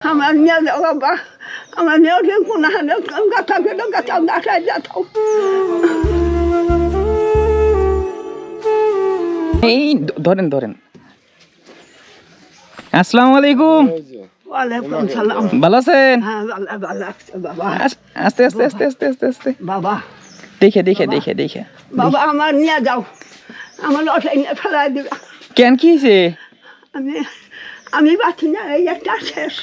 আমার নিয়ে যাও বাবা, আমার নিয়ে কোন হানে গাথা গেল গাথা গাথায় যাও। এই ধরেন ধরেন। আসসালামু আলাইকুম। ওয়ালাইকুম সালাম। ভালো আছেন? হ্যাঁ ভালো আছে বাবা। আস্তে আস্তে আস্তে আস্তে আস্তে আস্তে বাবা দেখে দেখে দেখে দেখে বাবা আমার নিয়ে যাও, আমার অটাই নিয়ে ফেলাই দিবা। কেন কি হয়েছে? আমি আমি বাঁচি না, এই একটা শেষ।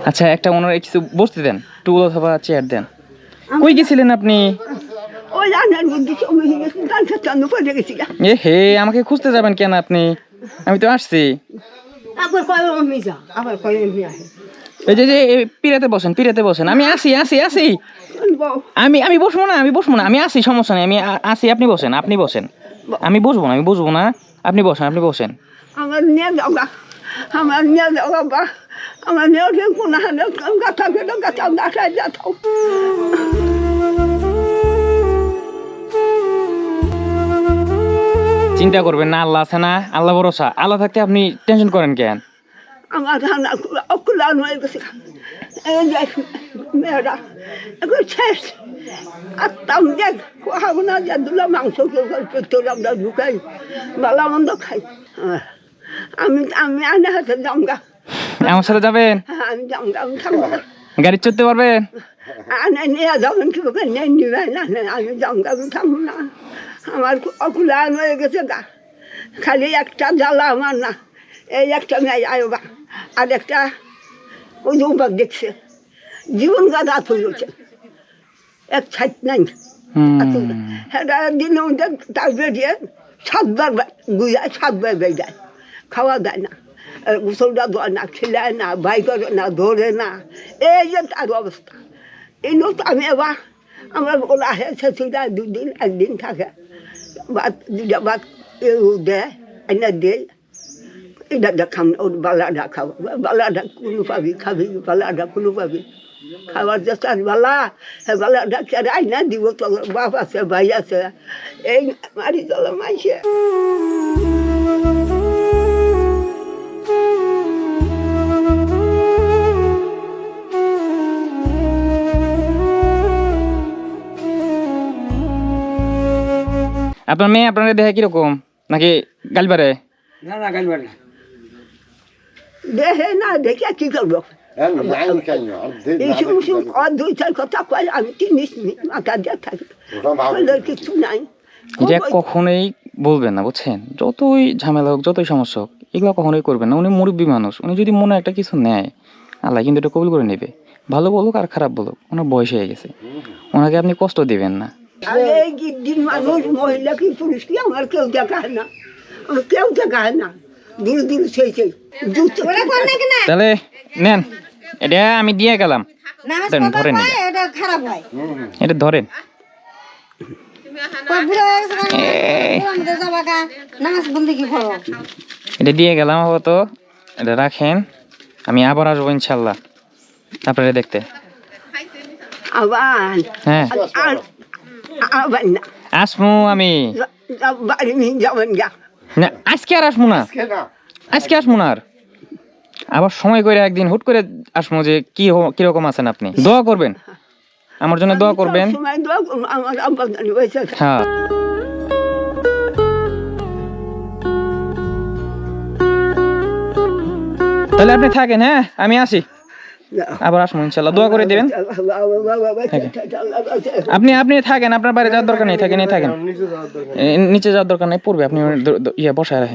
আচ্ছা একটা ওনার কিছু বসতে দেন, টুল অথবা চেয়ার দেন। কই গেছিলেন আপনি? ওই রান্নার মধ্যে সময় গেছি, গান খেতে পড়ে গেছি। এ হে, আমাকে খুঁজতে যাবেন কেন আপনি? আমি তো আসছি। আবার কয় অমনি যা, আবার কয় অমনি আসে। এই যে পিড়াতে বসেন, পিড়াতে বসেন। আমি আসি আসি আসি। আমি বসবো না, আমি বসবো না, আমি আসি, সমস্যা নেই, আমি আসি। আপনি বসেন, আপনি বসেন। আমি বসবো না, আমি বসবো না। আপনি বসেন, আপনি বসেন। আমার নিয়ে যাও, আমার নিয়ে যাও বাবা, আমার নিয়ে কোন হানে গাথা গেল গাথা গাথায় যাও। চিন্তা করবেন না, আল্লাহ আছে না, আল্লাহ ভরসা। আল্লাহ থাকতে আপনি টেনশন করেন কেন? আমার ধান অকুলান হয়ে গেছে, এই যে মেয়েরা এখন শেষ। আসতাম দেখ খাবো না, যে দুলা মাংস তোর আমরা ঢুকাই, বালা মন্দ খাই। আমি আমি আনে হাতে জামগা। আমার সাথে যাবেন? আমি জামগা, আমি থাকবো না। গাড়ি চড়তে পারবেন? আনে নিয়ে যাবেন কি করবেন, নিবে না, আমি জামগা, আমি থাকবো না। আমার অকুলান হয়ে গেছে গা, খালি একটা জ্বালা আমার না। এই একটা মেয়ে আয়োবা, আর একটা ওই যে উপাক দেখছে, জীবন গাদা তুলেছে, এক ছাইট নাই। হ্যাঁ দিন তার বেরিয়ে 7 বার গুইয়া 7 বার বেড়ায়, খাওয়া দেয় না, গোসলটা দেয় না, খেলায় না, বাই করে না, ধরে না। এই যে তার অবস্থা। এই লোক আমি এবার আমার ওলা হেসে ছিল 2 দিন 1 দিন থাকে, ভাত 2টা ভাত দেয়, এনে দেয়। এটা দেখাম ওর বালাটা খাবো, বালাটা কোনো পাবি খাবি, বালাটা কোনো পাবি খাবার চেষ্টা বালা। হ্যাঁ বালাটা কেরাই না দিব, তো বাপ আছে, ভাই আছে, এই মারি চলো মাইছে। আপনার মেয়ে আপনারা দেখে কিরকম, নাকি গালবারে? না না গাইবার না। দেখে না, দেখে কি করবো? এই সমস্ত 2-4 কথা কয়, আমি কি নিসনি মাথা দিয়ে থাকি, কিছু নাই। এটা কখনোই বলবেন না, বুঝছেন? যতই ঝামেলা হোক, যতই সমস্যা হোক, এগুলো কখনোই করবেন না। উনি মুরব্বী মানুষ, উনি যদি মনে একটা কিছু নেয়, আল্লাহ কিন্তু এটা কবুল করে নেবে। ভালো বলুক আর খারাপ বলুক, ওনার বয়স হয়ে গেছে, ওনাকে আপনি কষ্ট দিবেন না। এই দিন মানুষ, মহিলা কি পুরুষ কি, আমার কেউ দেখায় না, আমার কেউ দেখায় না। দূর দূর সেই তাহলে নেন, এটা আমি দিয়ে গেলাম, ধরেন, এটা ধরেন। এটা দিয়ে গেলাম আপাতত, এটা রাখেন। আমি আবার আসবো ইনশাল্লাহ আপনারা দেখতে। আবার হ্যাঁ আবার না আসমু আমি। বাড়ি যাবেন গা না, আজকে আর আসমু না, আজকে আসমু না আর। আবার সময় করে একদিন হুট করে আসমু, যে কিরকম আছেন আপনি। দোয়া করবেন আমার জন্য, দোয়া করবেন। হ্যাঁ তাহলে আপনি থাকেন, হ্যাঁ আমি আসি, আবার আসবো ইনশাল্লাহ। দোয়া করে দিবেন। আপনি থাকেন, আপনার বাইরে যাওয়ার দরকার নেই, থাকেন, নিচে যাওয়ার দরকার নেই, পড়বে, আপনি বসায় রাখেন।